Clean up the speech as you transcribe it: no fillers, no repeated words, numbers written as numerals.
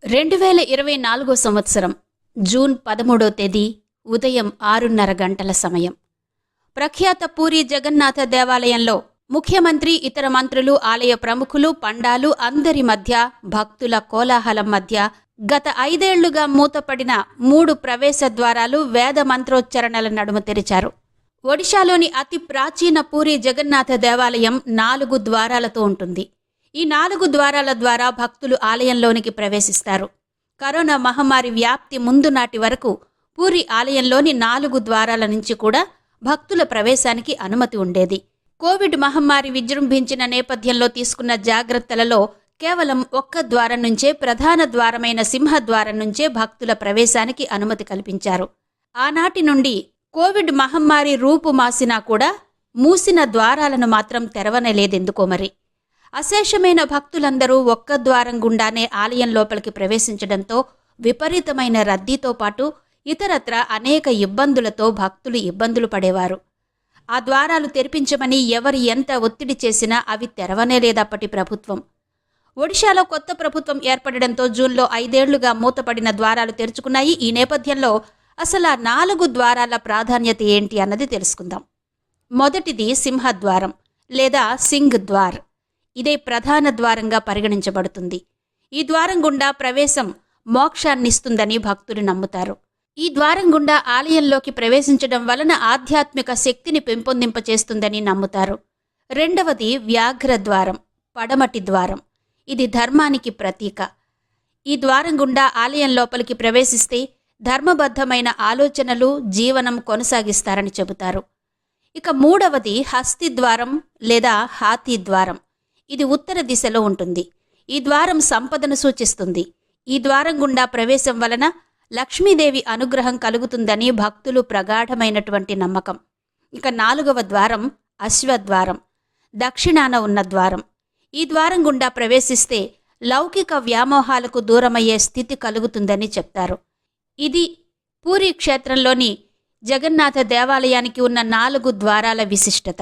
2024 సంవత్సరం జూన్ 13వ తేదీ ఉదయం 6:30 గంటల సమయం. ప్రఖ్యాత పూరి జగన్నాథ దేవాలయంలో ముఖ్యమంత్రి, ఇతర మంత్రులు, ఆలయ ప్రముఖులు, పండాలు అందరి మధ్య, భక్తుల కోలాహలం మధ్య గత 5 ఏళ్లుగా మూతపడిన 3 ప్రవేశ ద్వారాలు వేద మంత్రోచ్చరణల నడుమ తెరిచారు. ఒడిశాలోని అతి ప్రాచీన పూరి జగన్నాథ దేవాలయం 4 ద్వారాలతో ఉంటుంది. ఈ 4 ద్వారాల ద్వారా భక్తులు ఆలయంలోనికి ప్రవేశిస్తారు. కరోనా మహమ్మారి వ్యాప్తి ముందు నాటి వరకు పూరి ఆలయంలోని 4 ద్వారాల నుంచి కూడా భక్తుల ప్రవేశానికి అనుమతి ఉండేది. కోవిడ్ మహమ్మారి విజృంభించిన నేపథ్యంలో తీసుకున్న జాగ్రత్తలలో కేవలం ఒక్క ద్వారం నుంచే, ప్రధాన ద్వారమైన సింహద్వారం నుంచే భక్తుల ప్రవేశానికి అనుమతి కల్పించారు. ఆనాటి నుండి కోవిడ్ మహమ్మారి రూపు మాసినా కూడా మూసిన ద్వారాలను మాత్రం తెరవనేలేదెందుకో మరి. అశేషమైన భక్తులందరూ ఒక్క ద్వారం గుండానే ఆలయం లోపలికి ప్రవేశించడంతో విపరీతమైన రద్దీతో పాటు ఇతరత్ర అనేక ఇబ్బందులతో భక్తులు ఇబ్బందులు పడేవారు. ఆ ద్వారాలు తెరిపించమని ఎవరు ఎంత ఒత్తిడి చేసినా అవి తెరవనేలేదప్పటి ప్రభుత్వం. ఒడిశాలో కొత్త ప్రభుత్వం ఏర్పడడంతో జూన్లో 5 ఏళ్లుగా మూతపడిన ద్వారాలు తెరుచుకున్నాయి. ఈ నేపథ్యంలో అసలు ఆ 4 ద్వారాల ప్రాధాన్యత ఏంటి అన్నది తెలుసుకుందాం. మొదటిది సింహద్వారం లేదా సింగ్ ద్వార్. ఇదే ప్రధాన ద్వారంగా పరిగణించబడుతుంది. ఈ ద్వారం గుండా ప్రవేశం మోక్షాన్నిస్తుందని భక్తులు నమ్ముతారు. ఈ ద్వారం గుండా ఆలయంలోకి ప్రవేశించడం వలన ఆధ్యాత్మిక శక్తిని పెంపొందింపచేస్తుందని నమ్ముతారు. రెండవది వ్యాఘ్రద్వారం, పడమటి ద్వారం. ఇది ధర్మానికి ప్రతీక. ఈ ద్వారం గుండా ఆలయం లోపలికి ప్రవేశిస్తే ధర్మబద్ధమైన ఆలోచనలు, జీవనం కొనసాగిస్తారని చెబుతారు. ఇక మూడవది హస్తిద్వారం లేదా హాతీ ద్వారం. ఇది ఉత్తర దిశలో ఉంటుంది. ఈ ద్వారం సంపదను సూచిస్తుంది. ఈ ద్వారం గుండా ప్రవేశం వలన లక్ష్మీదేవి అనుగ్రహం కలుగుతుందని భక్తులు ప్రగాఢమైనటువంటి నమ్మకం. ఇక 4వ ద్వారం అశ్వద్వారం, దక్షిణాన ఉన్న ద్వారం. ఈ ద్వారం గుండా ప్రవేశిస్తే లౌకిక వ్యామోహాలకు దూరమయ్యే స్థితి కలుగుతుందని చెప్తారు. ఇది పూరీ క్షేత్రంలోని జగన్నాథ దేవాలయానికి ఉన్న 4 ద్వారాల విశిష్టత.